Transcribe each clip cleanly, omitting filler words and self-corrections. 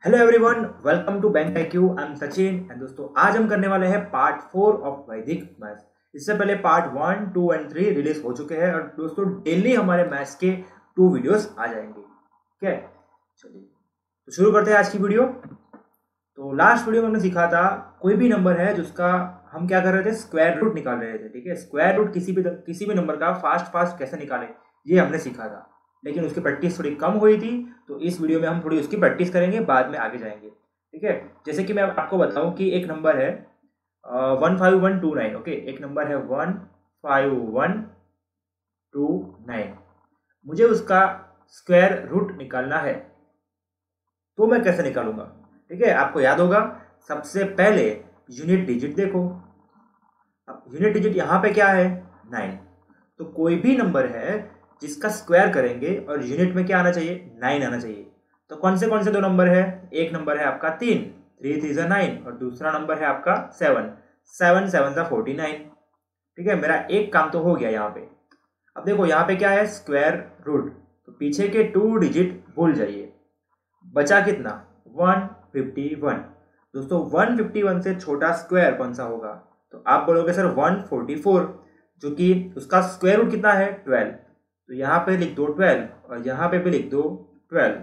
Hello everyone, welcome to bank IQ। I am Sachin and दोस्तों आज हम करने वाले हैं पार्ट 4 ऑफ वैदिक मैथ्स। इससे पहले पार्ट 1, 2 एंड 3 रिलीज हो चुके हैं और दोस्तों डेली हमारे मैथ्स के 2 वीडियोस आ जाएंगे। ठीक है, चलिए तो शुरू करते हैं आज की वीडियो। तो लास्ट वीडियो में हमने सीखा था कोई भी नंबर है जिसका हम क्या कर रहे थे, स्क्वायर रूट निकाल रहे थे। ठीक है, स्क्वायर रूट किसी भी नंबर का फास्ट कैसे निकालें ये हमने सीखा था, लेकिन उसकी प्रैक्टिस थोड़ी कम हुई थी। तो इस वीडियो में हम थोड़ी उसकी प्रैक्टिस करेंगे, बाद में आगे जाएंगे। ठीक है, जैसे कि मैं आपको बताऊं कि एक नंबर है 15129। ओके, एक नंबर है 15129, मुझे उसका स्क्वायर रूट निकालना है। तो मैं कैसे निकालूंगा? ठीक है, आपको याद होगा सबसे पहले यूनिट डिजिट देखो। अब यूनिट डिजिट यहाँ पे क्या है, 9। तो कोई भी नंबर है जिसका स्क्वायर करेंगे और यूनिट में क्या आना चाहिए, 9 आना चाहिए। तो कौन से दो नंबर है? एक नंबर है आपका 3, 3 3 9, और दूसरा नंबर है आपका 7, 7 7 49। ठीक है, मेरा एक काम तो हो गया यहाँ पे। अब देखो यहाँ पे क्या है, स्क्वायर रूट। तो पीछे के 2 डिजिट भूल जाइए, बचा कितना, 151। दोस्तों 151 से छोटा स्क्वायर कौन सा होगा? तो आप बोलोगे सर 144, जो कि उसका स्क्वायर रूट कितना है, 12। तो यहाँ पे लिख दो 12 और यहाँ पे भी लिख दो 12।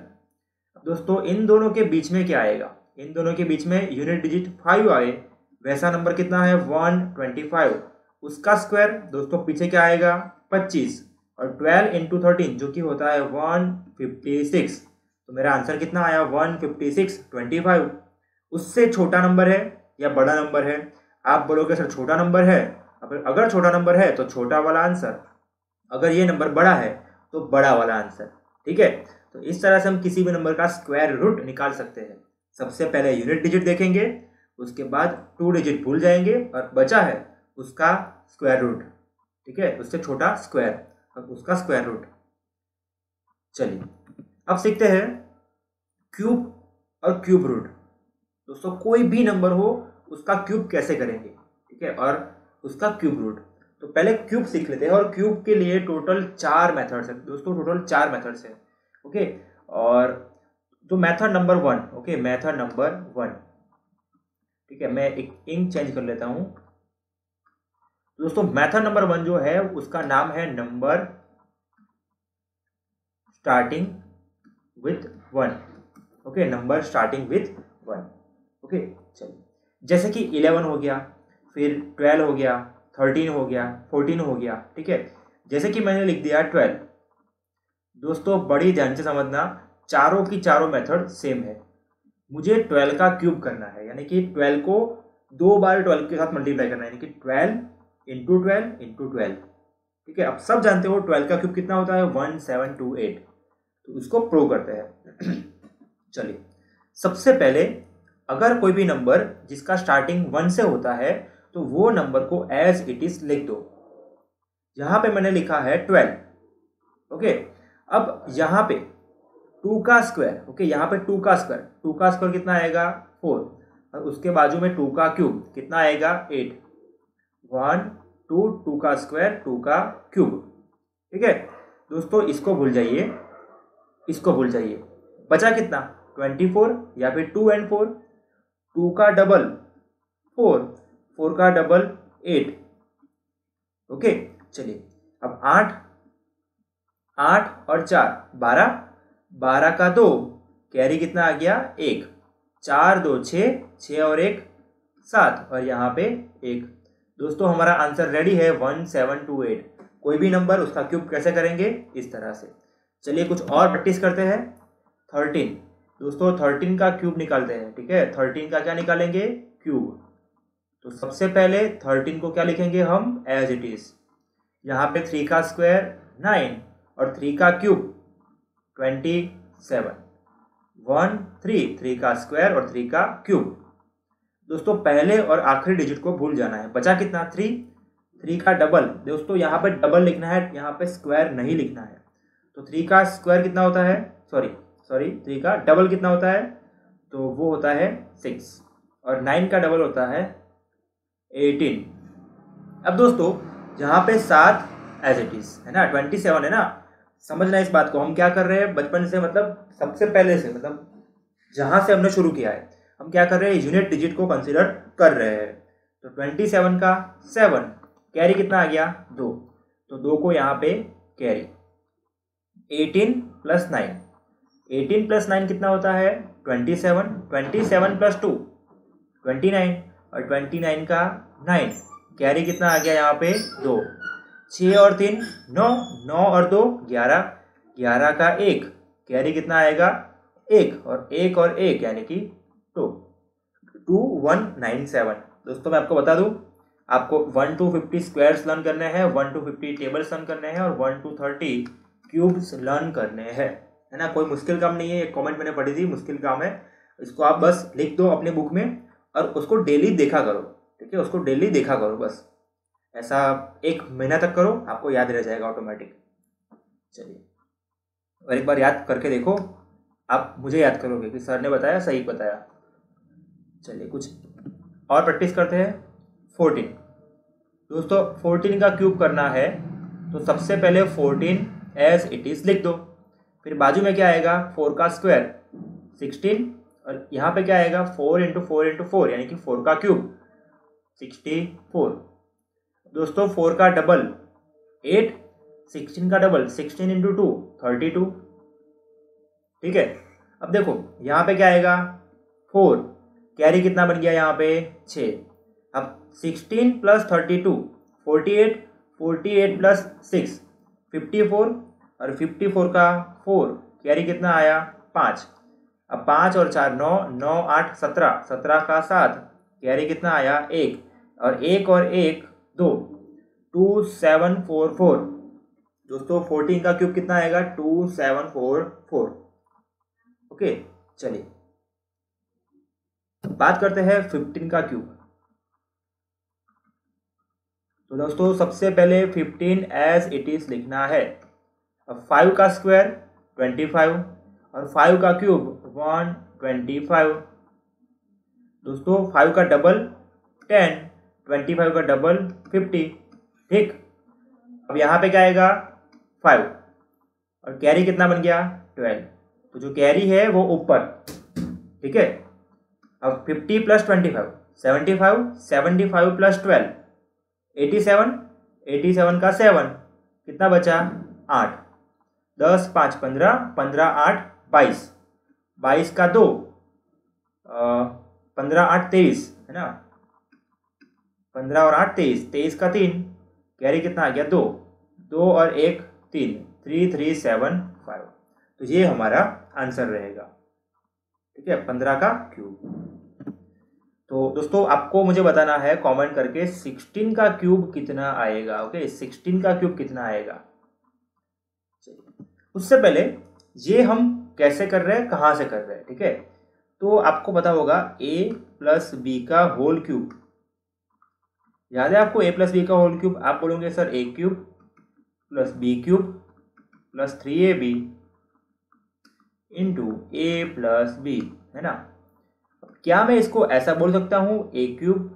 दोस्तों इन दोनों के बीच में क्या आएगा, इन दोनों के बीच में यूनिट डिजिट 5 आए, वैसा नंबर कितना है, 125। उसका स्क्वायर दोस्तों पीछे क्या आएगा, 25, और 12 इंटू 13 जो कि होता है 156। तो मेरा आंसर कितना आया, 156, 25। उससे छोटा नंबर है या बड़ा नंबर है? आप बोलोगे सर छोटा नंबर है। अगर छोटा नंबर है तो छोटा वाला आंसर, अगर ये नंबर बड़ा है तो बड़ा वाला आंसर। ठीक है, तो इस तरह से हम किसी भी नंबर का स्क्वायर रूट निकाल सकते हैं। सबसे पहले यूनिट डिजिट देखेंगे, उसके बाद 2 डिजिट भूल जाएंगे और बचा है उसका स्क्वायर रूट। ठीक है, उससे छोटा स्क्वायर और उसका स्क्वायर रूट। चलिए अब सीखते हैं क्यूब और क्यूब रूट। दोस्तों कोई भी नंबर हो उसका क्यूब कैसे करेंगे, ठीक है, और उसका क्यूब रूट। तो पहले क्यूब सीख लेते हैं, और क्यूब के लिए टोटल 4 मेथड्स हैं दोस्तों, टोटल 4 मेथड्स हैं। ओके, और तो method number 1, okay, method number 1। ठीक है, मैं एक इंक चेंज कर लेता हूं। दोस्तों मेथड नंबर 1 जो है उसका नाम है number starting with 1। Okay, number starting with 1। Okay, चलिए जैसे कि 11 हो गया, फिर 12 हो गया, 13 हो गया, 14 हो गया। ठीक है, जैसे कि मैंने लिख दिया 12। दोस्तों बड़ी ध्यान से समझना, चारों की चारों मेथड सेम है। मुझे 12 का क्यूब करना है, यानी कि 12 को 2 बार 12 के साथ मल्टीप्लाई करना है, यानी कि 12 इंटू 12 इंटू 12। ठीक है, अब सब जानते हो 12 का क्यूब कितना होता है, 1728। तो उसको प्रूव करते हैं। चलिए सबसे पहले अगर कोई भी नंबर जिसका स्टार्टिंग 1 से होता है तो वो नंबर को एज इट इज लिख दो। यहां पे मैंने लिखा है 12। ओके, अब यहां पे 2 का स्क्वायर, ओके, यहां पे 2 का स्क्वायर, 2 का स्क्वायर कितना आएगा, 4, और उसके बाजू में 2 का क्यूब कितना आएगा, 8। 1 2 2 का स्क्वायर, 2 का क्यूब। ठीक है दोस्तों, इसको भूल जाइए, इसको भूल जाइए। बचा कितना, 24, या फिर 2 एंड 4, 2 का डबल 4, 4 का डबल 8। ओके, चलिए अब 8 8 और 4 12, 12 का 2, कैरी कितना आ गया, 1, 4 2 6, 6 और 1 7, और यहाँ पे 1। दोस्तों हमारा आंसर रेडी है, 1728। कोई भी नंबर उसका क्यूब कैसे करेंगे, इस तरह से। चलिए कुछ और प्रैक्टिस करते हैं। 13, दोस्तों 13 का क्यूब निकालते हैं। ठीक है, 13 का क्या निकालेंगे, क्यूब। तो सबसे पहले 13 को क्या लिखेंगे हम, एज इट इज। यहाँ पे 3 का स्क्वायर 9, और 3 का क्यूब 27। 1 3, 3 का स्क्वायर और 3 का क्यूब। दोस्तों पहले और आखिरी डिजिट को भूल जाना है। बचा कितना, 3, 3 का डबल। दोस्तों यहाँ पे डबल लिखना है, यहाँ पे स्क्वायर नहीं लिखना है। तो 3 का स्क्वायर कितना होता है, सॉरी 3 का डबल कितना होता है, तो वो होता है 6, और 9 का डबल होता है 18। अब दोस्तों यहाँ पे 7 एज इट इज है ना, 27 है ना। समझना इस बात को, हम क्या कर रहे हैं बचपन से, मतलब सबसे पहले से, मतलब जहाँ से हमने शुरू किया है, हम क्या कर रहे हैं, यूनिट डिजिट को कंसिडर कर रहे हैं। तो 27 का 7 कैरी कितना आ गया 2, तो 2 को यहाँ पे कैरी। 18 प्लस 9, 18 प्लस 9 कितना होता है 27, 27 प्लस 2 29, और 29 का 9 कैरी कितना आ गया यहाँ पे 2। 6 और 3 9, 9 और 2 11, 11 का 1 कैरी कितना आएगा 1, और 1 और 1 यानी कि 2, 2197। दोस्तों मैं आपको बता दूं, आपको 1 to 50 स्क्वायर्स लर्न करने हैं, 1 to 50 टेबल्स लर्न करने हैं, और 1 to 30 क्यूब्स लर्न करने हैं, है ना। कोई मुश्किल काम नहीं है, एक कमेंट मैंने पढ़ी थी मुश्किल काम है, इसको आप बस लिख दो अपने बुक में और उसको डेली देखा करो, ठीक है, उसको डेली देखा करो, बस ऐसा 1 महीना तक करो, आपको याद रह जाएगा ऑटोमेटिक। चलिए और एक बार याद करके देखो, आप मुझे याद करोगे कि सर ने बताया सही बताया। चलिए कुछ और प्रैक्टिस करते हैं। 14 दोस्तों 14 का क्यूब करना है तो सबसे पहले 14 एज इट इज लिख दो, फिर बाजू में क्या आएगा 4 का स्क्वायर 16, और यहाँ पे क्या आएगा 4 इंटू 4 इंटू 4 यानी कि 4 का क्यूब 64। दोस्तों 4 का डबल 8, 16 का डबल 16 इंटू 2 32, ठीक है। अब देखो यहाँ पे क्या आएगा 4, कैरी कितना बन गया यहाँ पे 6। अब 16 प्लस 32 48, 48 प्लस 6 54, और 54 का 4 कैरी कितना आया 5। अब 5 और 4 9, 9 8 17, 17 का 7 कैरी कितना आया 1, और 1 और 1 2, 2744। दोस्तों 14 का क्यूब कितना आएगा 2744। ओके चलिए बात करते हैं 15 का क्यूब। तो दोस्तों सबसे पहले 15 एज इट इज लिखना है। अब 5 का स्क्वायर 25, और 5 का क्यूब 125। दोस्तों 5 का डबल 10, 25 का डबल 50, ठीक। अब यहाँ पे क्या आएगा 5, और कैरी कितना बन गया 12, तो जो कैरी है वो ऊपर, ठीक है। अब 50 प्लस 25 75, 75 प्लस 12 87, 87 का 7 कितना बचा 8, 10 5 15, 15 8 22, 22 का 2 15 8 23, है ना, 15 और 8 23, 23 का 3 कैरी कितना आ गया 2, 2 और 1 3, 3375। तो ये हमारा आंसर रहेगा, ठीक है, 15 का क्यूब। तो दोस्तों आपको मुझे बताना है कमेंट करके 16 का क्यूब कितना आएगा। ओके 16 का क्यूब कितना आएगा। उससे पहले ये हम कैसे कर रहे हैं, कहाँ से कर रहे हैं, ठीक है। तो आपको पता होगा a प्लस बी का होल क्यूब, याद है आपको a प्लस बी का होल क्यूब। आप बोलोगे sir a cube plus B cube plus 3ab into a plus B, है ना। क्या मैं इसको ऐसा बोल सकता हूँ a cube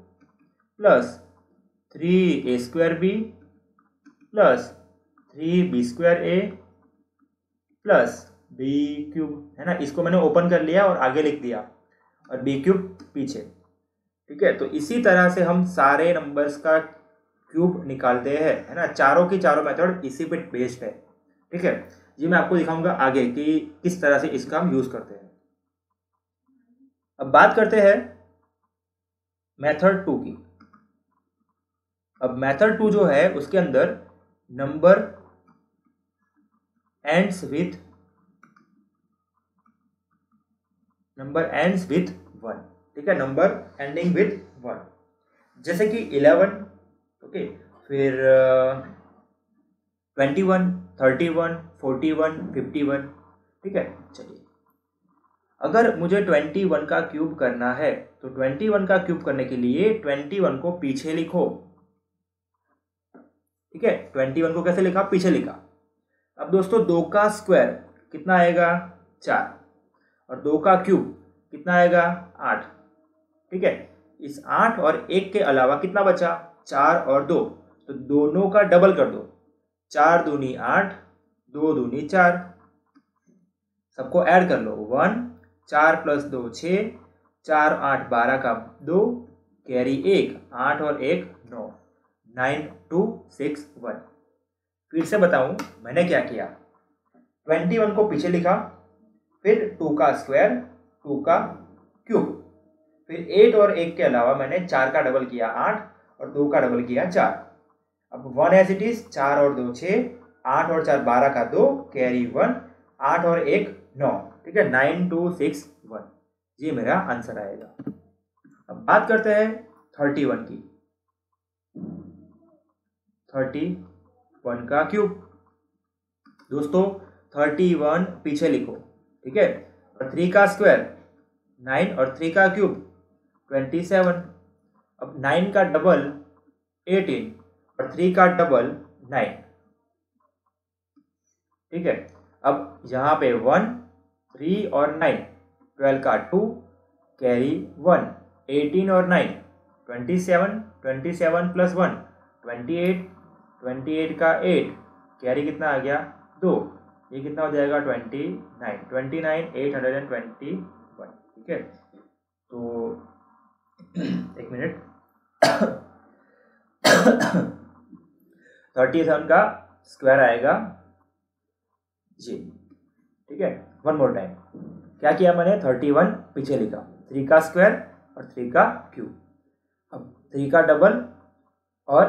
plus 3a square B plus 3b square a plus b cube, है ना। इसको मैंने ओपन कर लिया और आगे लिख दिया, और b क्यूब पीछे, ठीक है। तो इसी तरह से हम सारे नंबर्स का क्यूब निकालते हैं, है ना। चारों की चारों मेथड इसी पे बेस्ड है, ठीक है। ये मैं आपको दिखाऊंगा आगे कि किस तरह से इसका हम यूज करते हैं। अब बात करते हैं मेथड 2 की। अब मेथड 2 जो है उसके अंदर नंबर एंड्स विथ 1, ठीक है, नंबर एंडिंग विथ 1, जैसे कि 11, ओके, फिर 21 31 41 51, ठीक है। चलिए अगर मुझे 21 का क्यूब करना है तो 21 का क्यूब करने के लिए 21 को पीछे लिखो, ठीक है। 21 को कैसे लिखा, पीछे लिखा। अब दोस्तों 2 का स्क्वायर कितना आएगा 4, और 2 का क्यूब कितना आएगा 8, ठीक है। इस 8 और 1 के अलावा कितना बचा 4 और 2, तो दोनों का डबल कर दो, 4 दूनी 8, 2 दूनी 4, सबको ऐड कर लो 1 4 प्लस 2 6, 4 8 12 का 2, कैरी 1, 8 और 1 9, 9 2 6 1। फिर से बताऊं मैंने क्या किया, 21 को पीछे लिखा, फिर 2 का स्क्वायर, 2 का क्यूब, फिर 8 और 1 के अलावा मैंने 4 का डबल किया 8 और 2 का डबल किया 4। अब 1 एज इट इज, 4 और 2 6, 8 और 4 12 का 2, कैरी 1, 8 और 1 9, ठीक है, 9 2 6 1, ये मेरा आंसर आएगा। अब बात करते हैं 31 की। 31 का क्यूब, दोस्तों 31 पीछे लिखो, ठीक है, और 3 का स्क्वायर 9 और 3 का क्यूब 27। अब 9 का डबल 18 और 3 का डबल 9, ठीक है। अब यहाँ पे 1 3 और 9, 12 का 2, कैरी 1, 18 और 9 27, 27 प्लस 1 28, 28 का 8, कैरी कितना आ गया 2, ये कितना हो जाएगा 29, 29 821, ठीक है। तो एक मिनट 37 का स्क्वायर आएगा जी, ठीक है। वन मोर टाइम, क्या किया मैंने, 31 पीछे लिखा, 3 का स्क्वायर और 3 का क्यूब, अब 3 का डबल, और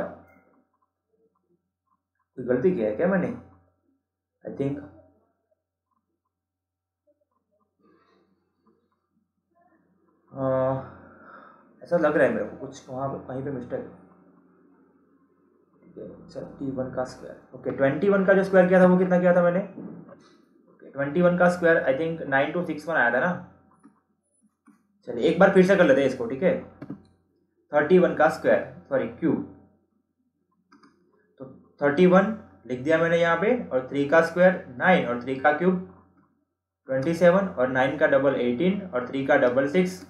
कोई गलती किया है क्या मैंने, आई थिंक ऐसा लग रहा है मेरे को कुछ वहाँ कहीं पे मिस्टेक है, ठीक है। 31 का स्क्वायर, ओके, 21 का जो स्क्वायर किया था वो कितना किया था मैंने, 21 का स्क्वायर आई थिंक 9261 आया था ना। चलिए एक बार फिर से कर लेते हैं इसको, ठीक है। 31 का स्क्वायर, सॉरी क्यूब, तो 31 लिख दिया मैंने यहाँ पे, और 3 का स्क्वायर 9 और 3 का क्यूब 27, और 9 का डबल 18 और 3 का डबल 6,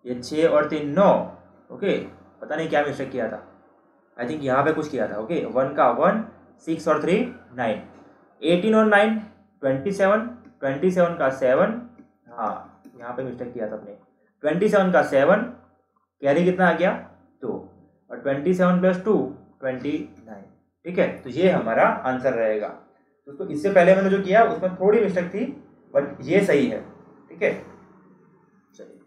ये 6 और 3 9, ओके। पता नहीं क्या मिस्टेक किया था, आई थिंक यहाँ पे कुछ किया था, ओके। 1 का 1, 6 और 3 9, 18 और 9 27, 27 का 7, हाँ यहाँ पे मिस्टेक किया था अपने, 27 का 7, कैरी कितना आ गया 2, और 27 प्लस 2 29, ठीक है। तो ये हमारा आंसर रहेगा दोस्तों। इससे पहले मैंने जो किया उसमें थोड़ी मिस्टेक थी, बट ये सही है, ठीक है। चलिए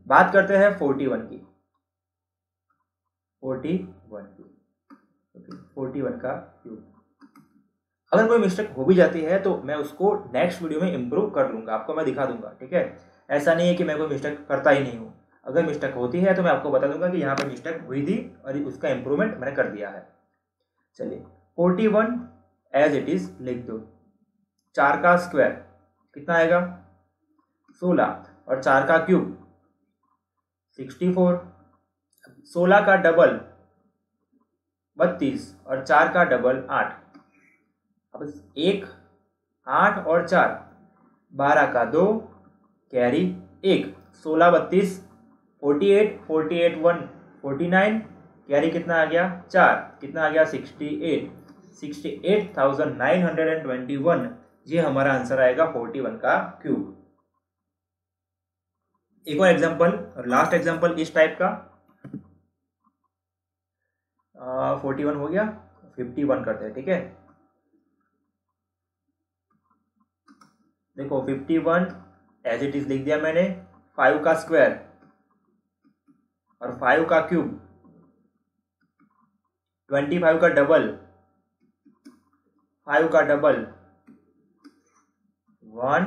बात करते हैं 41 की। 41 का क्यूब, अगर कोई मिस्टेक हो भी जाती है तो मैं उसको नेक्स्ट वीडियो में इम्प्रूव कर लूँगा, आपको मैं दिखा दूंगा, ठीक है। ऐसा नहीं है कि मैं कोई मिस्टेक करता ही नहीं हूँ, अगर मिस्टेक होती है तो मैं आपको बता दूंगा कि यहाँ पे मिस्टेक हुई थी और उसका इम्प्रूवमेंट मैंने कर दिया है। चलिए 41 एज इट इज लिख दो। 4 का स्क्वायर कितना आएगा 16, और 4 का क्यूब 64, 16 का डबल 32, और 4 का डबल 8। अब 1 8 और 4 12 का 2, कैरी 1, 16 32 48, 48 1 49, कैरी कितना आ गया 4, कितना आ गया 68, 68,921, ये हमारा आंसर आएगा 41 का क्यूब। एक और एग्जांपल और लास्ट एग्जांपल इस टाइप का, 41 हो गया, 51 करते हैं, ठीक है। देखो 51 एज इट इज लिख दिया मैंने, 5 का स्क्वायर और 5 का क्यूब, 25 का डबल, 5 का डबल 1,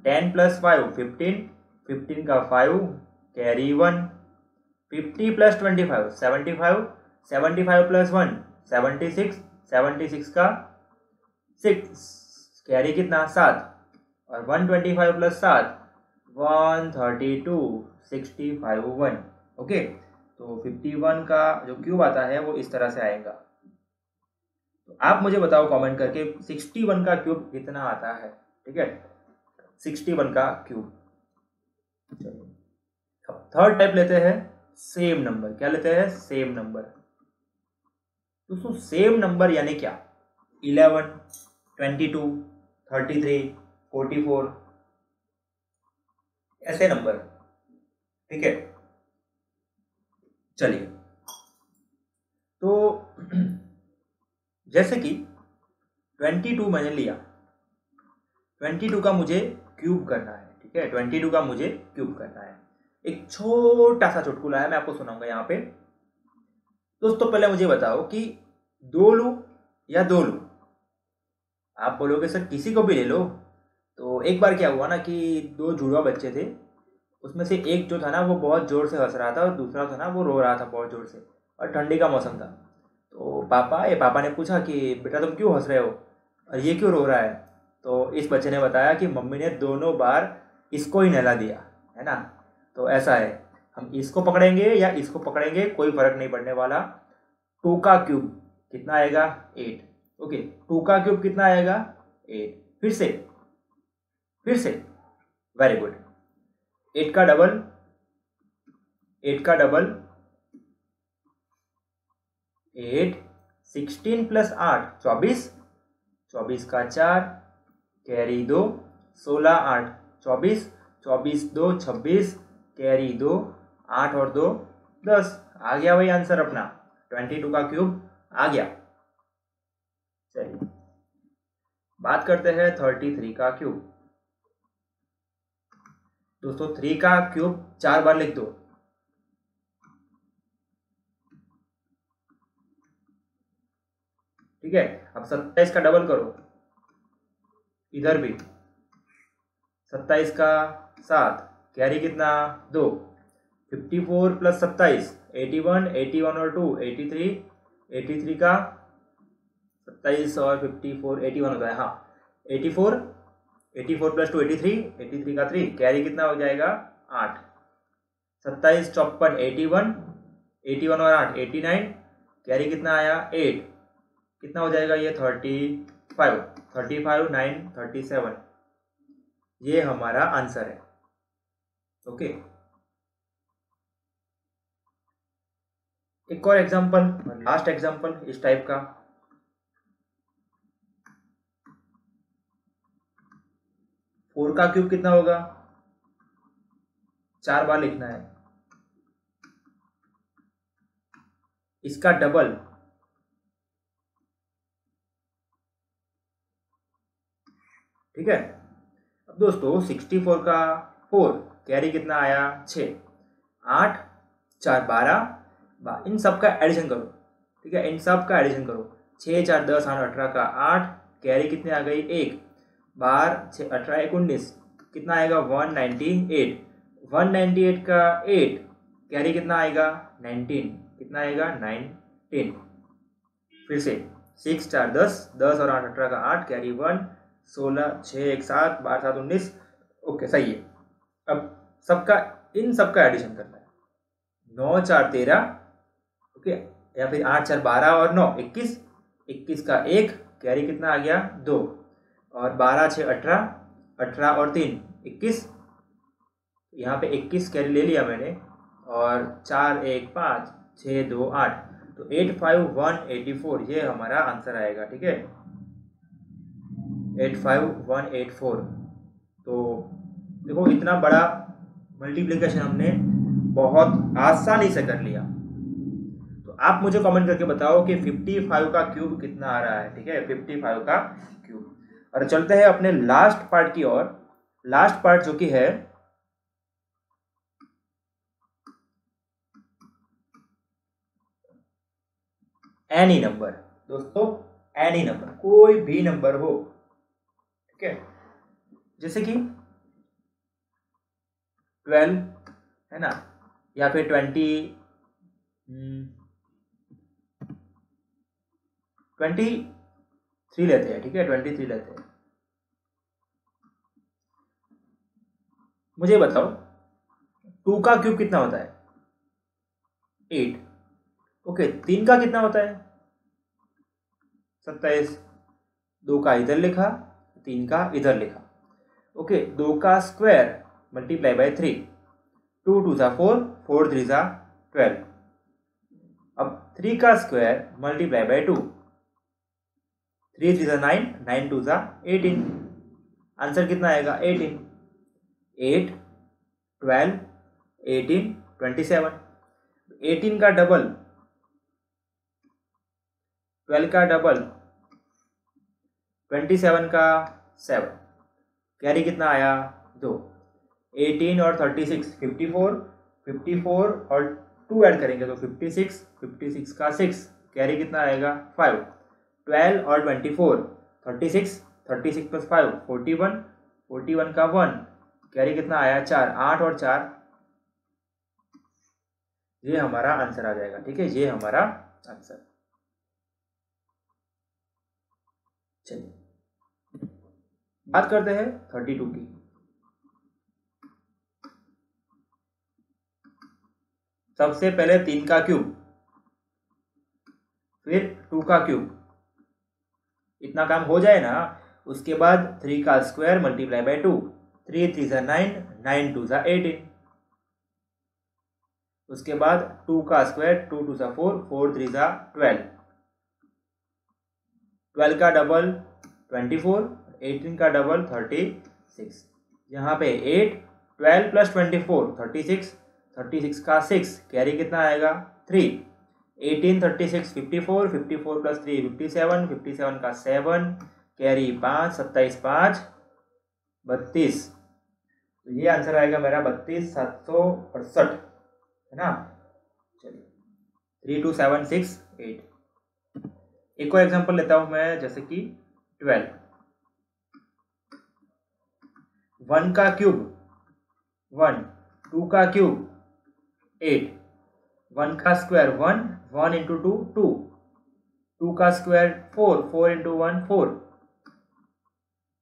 10 प्लस 5 15, 15 का 5, कैरी 1, 50 प्लस 25 75, 75 प्लस 1 76, 76 का 6, कैरी कितना 7, और 125 प्लस 7 132, 65 1, ओके। तो 51 का जो क्यूब आता है वो इस तरह से आएगा। तो आप मुझे बताओ कमेंट करके 61 का क्यूब कितना आता है, ठीक है, 61 का क्यूब। चलिए अब थर्ड टाइप लेते हैं, सेम नंबर। क्या लेते हैं, सेम नंबर। दोस्तों सेम नंबर यानी क्या, 11 22 33 44, ऐसे नंबर, ठीक है। चलिए, तो जैसे कि 22 मैंने लिया, 22 का मुझे क्यूब करना है, ठीक है। 22 का मुझे क्यूब करना है। एक छोटा सा चुटकुला है, मैं आपको सुनाऊंगा यहाँ पे। दोस्तों पहले मुझे बताओ कि 2 लूं या 2 लूं। आप बोलोगे सर किसी को भी ले लो। तो एक बार क्या हुआ ना कि 2 जुड़वा बच्चे थे, उसमें से एक जो था ना वो बहुत ज़ोर से हंस रहा था और दूसरा था ना वो रो रहा था बहुत ज़ोर से, और ठंडी का मौसम था। तो पापा ने पूछा कि बेटा तुम क्यों हंस रहे हो और ये क्यों रो रहा है। तो इस बच्चे ने बताया कि मम्मी ने दोनों बार इसको ही नहला दिया है ना। तो ऐसा है, हम इसको पकड़ेंगे या इसको पकड़ेंगे कोई फर्क नहीं पड़ने वाला। 2 का क्यूब कितना आएगा 8। ओके, 2 का क्यूब कितना आएगा 8। फिर से वेरी गुड। 8 का डबल 8, 16 प्लस 8 24, 24 का 4 कैरी 2, 16 8 24, 24 2 26 कैरी 2, 8 और 2 10। आ गया भाई आंसर अपना, 22 का क्यूब आ गया। चलिए बात करते हैं 33 का क्यूब। दोस्तों 3 का क्यूब 4 बार लिख दो। ठीक है, अब 27 का डबल करो, इधर भी 27 का 7 कैरी कितना 2, 54 प्लस 27 81, 81 और 2 83, 83 का 27 और 54 81 होता है, हाँ 84, 84 प्लस 2 83, 83 का 3 कैरी कितना हो जाएगा 8, 27 54 81, 81 और 8 89, कैरी कितना आया 8, कितना हो जाएगा ये 35, 35 9 37, ये हमारा आंसर है। ओके, एक और एग्जांपल, लास्ट एग्जांपल इस टाइप का। 4 का क्यूब कितना होगा, 4 बार लिखना है। इसका डबल, ठीक है। अब दोस्तों 64 का 4 कैरी कितना आया 6, 8 4 12, इन सब का एडिशन करो, ठीक है, इन सब का एडिशन करो। 6 4 10 8 18 का 8 कैरी कितने आ गई 1, 12 6 18 19, कितना आएगा 198, 198 का 8 कैरी कितना आएगा 19, कितना आएगा 19। फिर से 6 4 10, 10 और 8 18 का 8 कैरी 1, 16 6 1 7 12 7 19। ओके सही है। अब सबका इन सबका एडिशन करना है। 9 4 13, ओके, या फिर 8 4 12 और 9 21, 21 का 1 कैरी कितना आ गया 2, और 12 6 18, 18 और 3 21, यहाँ पे 21 कैरी ले लिया मैंने, और 4 1 5 6 2 8, तो 85184 ये हमारा आंसर आएगा, ठीक है 85184। तो देखो इतना बड़ा मल्टीप्लिकेशन हमने बहुत आसानी से कर लिया। तो आप मुझे कमेंट करके बताओ कि 55 का क्यूब कितना आ रहा है, ठीक है 55 का क्यूब। और चलते हैं अपने लास्ट पार्ट की ओर। लास्ट पार्ट जो कि है एनी नंबर। दोस्तों एनी नंबर, कोई भी नंबर हो, ठीक है, जैसे कि 12 है ना, या फिर 23 लेते हैं, ठीक है 23 लेते हैं। मुझे बताओ 2 का क्यूब कितना होता है 8। ओके, 3 का कितना होता है 27, 2 का इधर लिखा, 3 का इधर लिखा। ओके, 2 का स्क्वायर मल्टीप्लाई बाय 3, 2 2 सा 4, 4 3 सा 12। अब 3 का स्क्वायर मल्टीप्लाई बाय 2, 3 3 सा 9, 9 2 सा 18। आंसर कितना आएगा 18। 8 12, 18, 27। 18 का डबल 12 का डबल 27 का 7, कैरी कितना आया 2। 18 और 36 54, 54 और 2 ऐड करेंगे तो 56, 56 का 6, कैरी कितना आएगा 5। 12 और 24 36, 36 प्लस 5 41, 41 का 1, कैरी कितना आया 4। 8 और 4, ये हमारा आंसर आ जाएगा। ठीक है, ये हमारा आंसर। चलिए बात करते हैं 32 की। सबसे पहले 3 का क्यूब, फिर 2 का क्यूब, इतना काम हो जाए ना, उसके बाद 3 का स्क्वायर मल्टीप्लाई बाय 2, 3 3 सा 9, 9 2 सा 18। उसके बाद 2 का स्क्वायर 2 2 सा 4, 4 3 सा 12, 12 का डबल 24, 18 का डबल 36। यहाँ पे 8, 12 प्लस 24 36, 36 का 6, कैरी कितना आएगा 3। 18 36 54, 54 प्लस 3 57, 57 का 7, कैरी 5, 27 5 32। तो ये आंसर आएगा मेरा 32,768, है ना। चलिए 3 2 7 6 8। एक और एग्जांपल लेता हूं मैं, जैसे कि 12। 1 का क्यूब 1, 2 का क्यूब 8, 1 का स्क्वायर 1, 1 इंटू 2 2, 2 का स्क्वायर 4, 4 इंटू 1 4,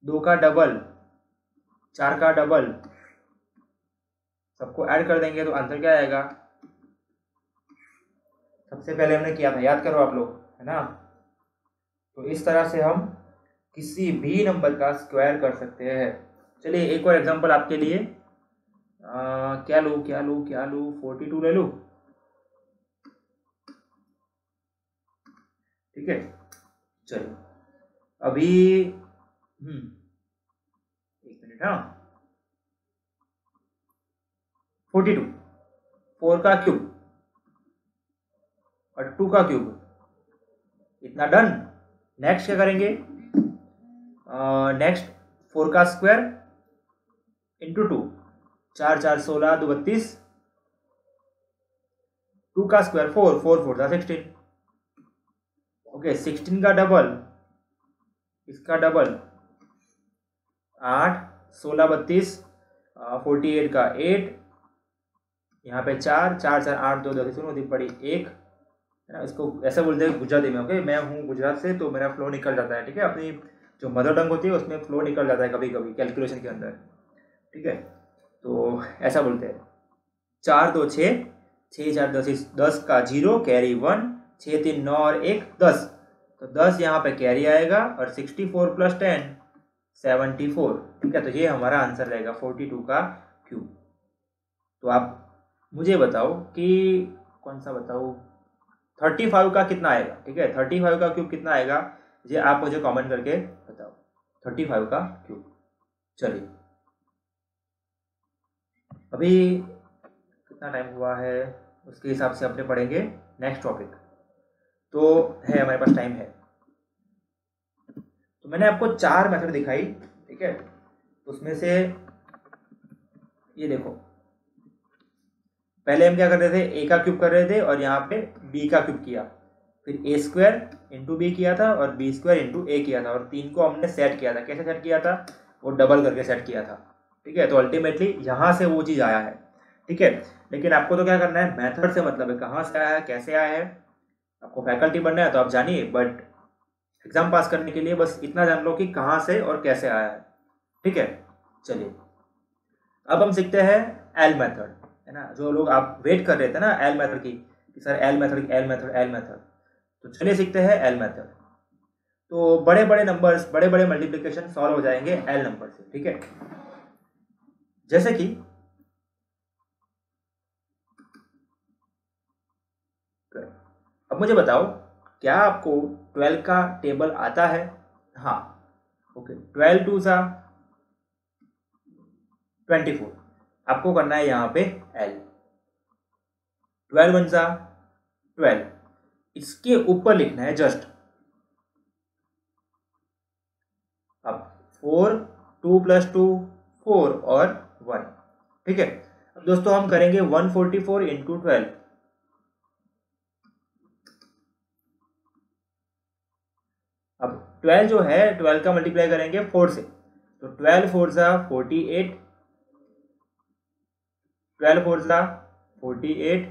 2 का डबल 4 का डबल, सबको ऐड कर देंगे तो आंसर क्या आएगा। सबसे पहले हमने किया था, याद करो आप लोग, है ना। तो इस तरह से हम किसी भी नंबर का स्क्वायर कर सकते हैं। चलिए एक और एग्जांपल आपके लिए, क्या लूँ 42 ले लूँ। ठीक है, चलो अभी एक मिनट, हाँ 42, 4 का क्यूब और 2 का क्यूब, इतना डन। नेक्स्ट क्या करेंगे, नेक्स्ट 4 का स्क्वायर इंटू 2, 4 4 16 2 32, 2 का स्क्वायर 4, 4 4 था 16। ओके 16 का डबल, इसका डबल 8, 16 32, 48 का 8, यहाँ पे 4 4 4 8 2 2 सुनो दी पड़ी 1, है ना। इसको ऐसा बोलते हैं गुजराती में। ओके, मैं हूँ गुजरात से तो मेरा फ्लो निकल जाता है। ठीक है, अपनी जो मदर टंग होती है उसमें फ्लो निकल जाता है कभी कभी कैलकुलेशन के अंदर। ठीक है, तो ऐसा बोलते हैं 4 2 6, 6 4 10 10 का 0, कैरी 1, 6 3 9 और 1 10, तो 10 यहाँ पे कैरी आएगा और 64 प्लस 10 74। ठीक है, तो ये हमारा आंसर रहेगा 42 का क्यूब। तो आप मुझे बताओ कि कौन सा बताओ, 35 का कितना आएगा। ठीक है, 35 का क्यूब कितना आएगा, ये आप मुझे कमेंट करके बताओ, 35 का क्यूब। चलिए अभी कितना टाइम हुआ है उसके हिसाब से अपने पढ़ेंगे नेक्स्ट टॉपिक। तो है हमारे पास टाइम है, तो मैंने आपको 4 मेथड दिखाई। ठीक है, उसमें से ये देखो, पहले हम क्या कर रहे थे, ए का क्यूब कर रहे थे और यहाँ पे बी का क्यूब किया, फिर ए स्क्वायर इंटू बी किया था और बी स्क्वायर इंटू ए किया था, और 3 को हमने सेट किया था। कैसे सेट किया था, वो डबल करके सेट किया था। ठीक है, तो अल्टीमेटली यहाँ से वो चीज़ आया है। ठीक है, लेकिन आपको तो क्या करना है, मेथड से मतलब है, कहाँ से आया है कैसे आया है। आपको फैकल्टी बनना है तो आप जानिए, बट एग्जाम पास करने के लिए बस इतना जान लो कि कहाँ से और कैसे आया है। ठीक है, चलिए अब हम सीखते हैं एल मेथड, है ना। जो लोग आप वेट कर रहे थे ना एल मेथड की, कि sir L method L method L method, तो चलिए सीखते हैं एल मेथड। तो बड़े बड़े नंबर्स, बड़े बड़े मल्टीप्लिकेशन सॉल्व हो जाएंगे एल नंबर से। ठीक है, जैसे कि अब मुझे बताओ, क्या आपको 12 का टेबल आता है। हाँ, ओके 12 2 सा 24, आपको करना है यहाँ पे L। 12 वन सा 12, इसके ऊपर लिखना है जस्ट। अब 4, 2 + 2 4 और 1, ठीक है। अब दोस्तों हम करेंगे 144 × 12। अब 12 जो है 12 का मल्टीप्लाई करेंगे 4 से, तो 12 4 सा 48, 12 4 सा 48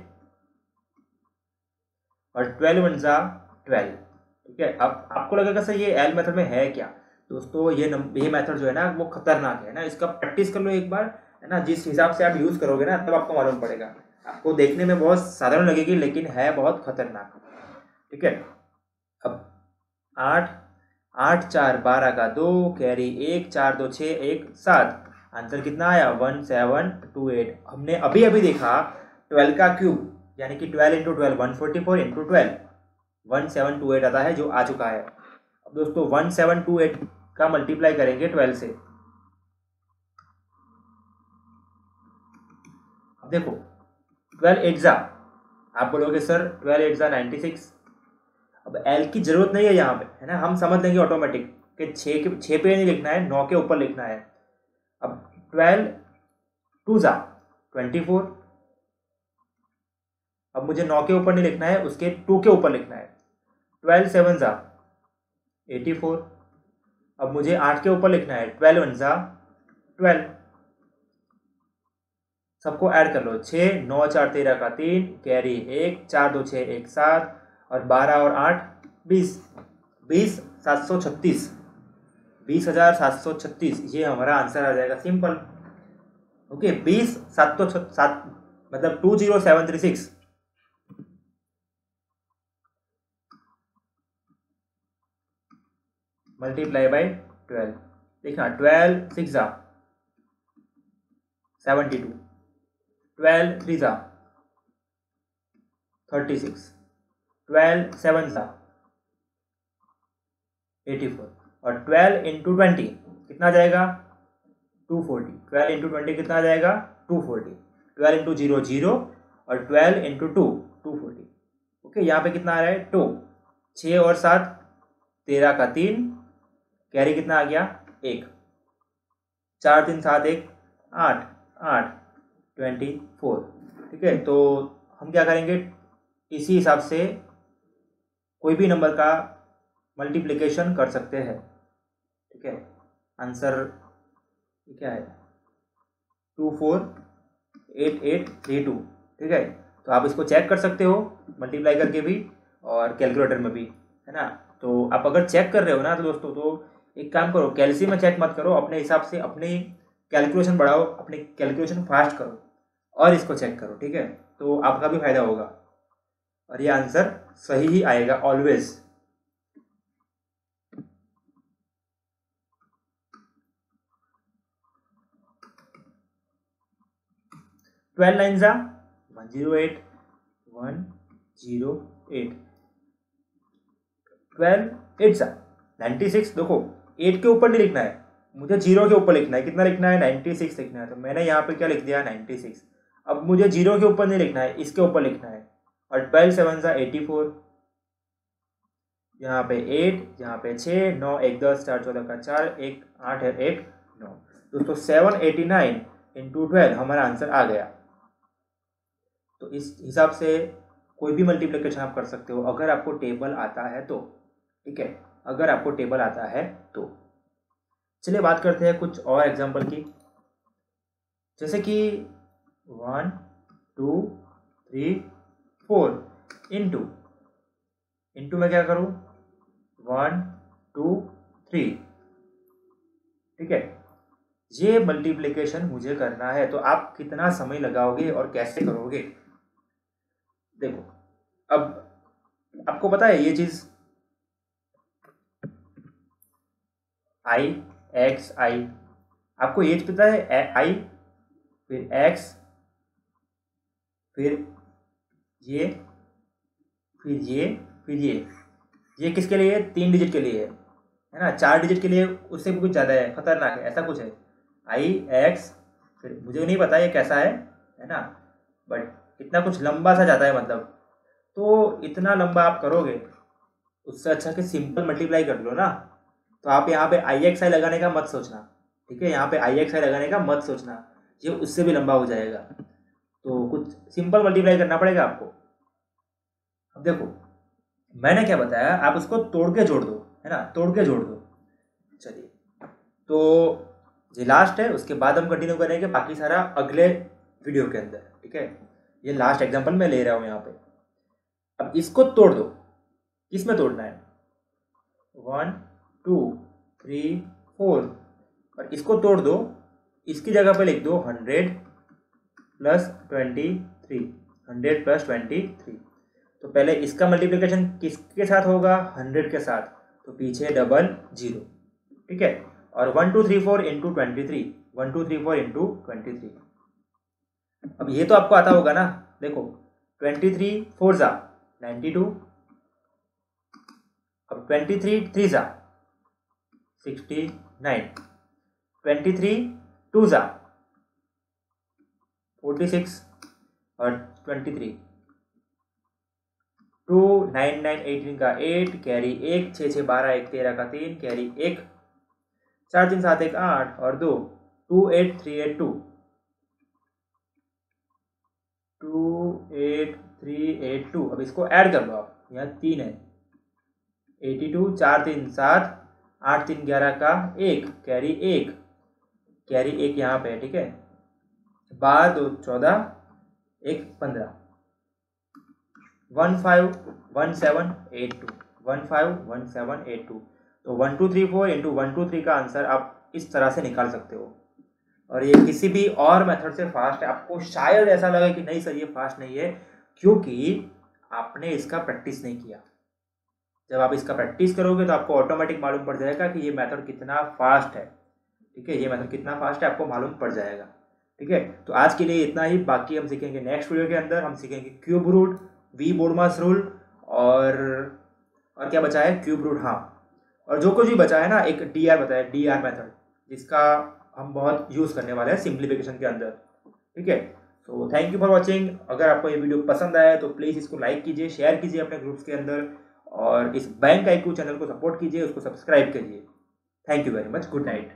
और 12 वन सा 12, ठीक है। अब आपको लगेगा सर ये एल मेथड में है क्या? दोस्तों ये मेथड जो है ना वो खतरनाक है ना, इसका प्रैक्टिस कर लो एक बार, है ना। जिस हिसाब से आप यूज़ करोगे ना तब आपको मालूम पड़ेगा। आपको देखने में बहुत साधारण लगेगी लेकिन है बहुत खतरनाक, ठीक है। अब 8 8 4 12 का 2 कैरी 1 4 2 6 1 7, आंसर कितना आया 1728। हमने अभी अभी देखा 12 का क्यूब यानी कि 12 × 12 144 × 12 1728 आता है जो आ चुका है। अब दोस्तों 1728 का मल्टीप्लाई करेंगे 12 से। अब देखो 12 8 जा, आप बोलोगे सर 12 8 जा 96। अब एल की जरूरत नहीं है यहाँ पे, है ना, हम समझ लेंगे ऑटोमेटिक कि 6 पे नहीं लिखना है, 9 के ऊपर लिखना है। अब 12 2 जा 24, अब मुझे 9 के ऊपर नहीं लिखना है, उसके 2 के ऊपर लिखना है। 12 7 जा 84, अब मुझे 8 के ऊपर लिखना है। 12 1 जा 12, सबको ऐड कर लो। 6 9 4 13 का 3 कैरी 1 4 2 6 1 7 और 12 और 8 20 20 736, 20,736 ये हमारा आंसर आ जाएगा सिंपल। ओके 20 7 मतलब 20736 मल्टीप्लाई बाई 12। देखना 12 6 जा 72, 12 3 जा 36, 12 7 जा 84 और 12 × 20 कितना जाएगा 240। 12 × 20 कितना जाएगा 240। 12 × 0 0 और 12 × 2 240। ओके यहाँ पे कितना आ रहा है 2, 6 और 7 13 का 3 कैरी कितना आ गया 1, 4 3 7 1 8 8 24, ठीक है। तो हम क्या करेंगे, इसी हिसाब से कोई भी नंबर का मल्टीप्लिकेशन कर सकते हैं, ठीक है। आंसर क्या है 248832, ठीक है। तो आप इसको चेक कर सकते हो मल्टीप्लाई करके भी और कैलकुलेटर में भी, है ना। तो आप अगर चेक कर रहे हो ना तो दोस्तों तो एक काम करो, कैलसी में चेक मत करो, अपने हिसाब से अपनी कैलकुलेशन बढ़ाओ, अपनी कैलकुलेशन फास्ट करो और इसको चेक करो, ठीक है। तो आपका भी फायदा होगा और ये आंसर सही ही आएगा ऑलवेज। ट्वेल्व 9 जा 108 108, 12 8 जा 96। देखो 8 के ऊपर नहीं लिखना है, मुझे 0 के ऊपर लिखना है। कितना लिखना है 96 लिखना है, तो मैंने यहाँ पे क्या लिख दिया 96। अब मुझे 0 के ऊपर नहीं लिखना है, इसके ऊपर लिखना है। और 12 7 जा 84, यहाँ पे 8, यहाँ पे 6 9 1 10 4 14 का 4 1 8 है 1 9। दोस्तों 789 × 12 हमारा आंसर आ गया। तो इस हिसाब से कोई भी मल्टीप्लिकेशन आप कर सकते हो अगर आपको टेबल आता है तो, ठीक है, अगर आपको टेबल आता है तो। चलिए बात करते हैं कुछ और एग्जांपल की, जैसे कि 1 2 3 4 इंटू में क्या करूँ 1 2 3, ठीक है। ये मल्टीप्लिकेशन मुझे करना है तो आप कितना समय लगाओगे और कैसे करोगे। देखो अब आपको पता है ये चीज आई एक्स आई, आपको ये पता है आई फिर एक्स फिर ये फिर ये फिर ये किसके लिए 3 डिजिट के लिए है ना, 4 डिजिट के लिए उससे भी कुछ ज़्यादा है, खतरनाक है, ऐसा कुछ है। आई एक्स फिर मुझे नहीं पता ये कैसा है ना, बट इतना कुछ लंबा सा जाता है मतलब। तो इतना लंबा आप करोगे, उससे अच्छा कि सिंपल मल्टीप्लाई कर लो ना। तो आप यहाँ पे IXI लगाने का मत सोचना, ठीक है, यहाँ पे IXI लगाने का मत सोचना, ये उससे भी लंबा हो जाएगा। तो कुछ सिंपल मल्टीप्लाई करना पड़ेगा आपको। अब देखो मैंने क्या बताया, आप उसको तोड़ के जोड़ दो, है ना, तोड़ के जोड़ दो। चलिए, तो ये लास्ट है, उसके बाद हम कंटिन्यू करेंगे बाकी सारा अगले वीडियो के अंदर, ठीक है। ये लास्ट एग्जांपल मैं ले रहा हूँ यहाँ पे। अब इसको तोड़ दो, किस में तोड़ना है, 1 2 3 4, और इसको तोड़ दो, इसकी जगह पे लिख दो 100 प्लस 23, 100 प्लस 23। तो पहले इसका मल्टीप्लिकेशन किसके साथ होगा, 100 के साथ, तो पीछे डबल जीरो, ठीक है। और 1 2 3 4 इंटू 23, 1 2 3 4 इंटू 23। अब ये तो आपको आता होगा ना, देखो 23 4 जा 92, अब 23 3 जा 69, 23 2 जा 46, और 23 2 9 9 18 का 8, कैरी 1, 6 6 12 1 13 का 3, कैरी 1, 4 3 7 1 8, और 2 2 8 3 8 2 2 8 3 8 2। अब इसको ऐड कर लो आप, यहाँ 3 है, 82, 4 3 7, 8 3 11 का 1, कैरी 1, कैरी 1 यहाँ पे है, ठीक है, 12 2 14 1 15, 151782, 151782। तो 1 2 3 4 इंटू 1 2 3 का आंसर आप इस तरह से निकाल सकते हो। और ये किसी भी और मेथड से फास्ट है। आपको शायद ऐसा लगे कि नहीं सर ये फास्ट नहीं है, क्योंकि आपने इसका प्रैक्टिस नहीं किया। जब आप इसका प्रैक्टिस करोगे तो आपको ऑटोमेटिक मालूम पड़ जाएगा कि ये मेथड कितना फास्ट है, ठीक है, ये मेथड कितना फास्ट है आपको मालूम पड़ जाएगा, ठीक है। तो आज के लिए इतना ही, बाकी हम सीखेंगे नेक्स्ट वीडियो के अंदर। हम सीखेंगे क्यूब रूट, वी बोडमास रूल, और क्या बचा है, क्यूब रूट, हाँ, और जो कुछ भी बचा है ना, एक DR बताया, DR मेथड, जिसका हम बहुत यूज़ करने वाले हैं सिंप्लीफिकेशन के अंदर, ठीक है। तो थैंक यू फॉर वॉचिंग। अगर आपको ये वीडियो पसंद आया तो प्लीज़ इसको लाइक कीजिए, शेयर कीजिए अपने ग्रुप्स के अंदर, और इस बैंक IQ चैनल को सपोर्ट कीजिए, उसको सब्सक्राइब कीजिए। Thank you very much, good night.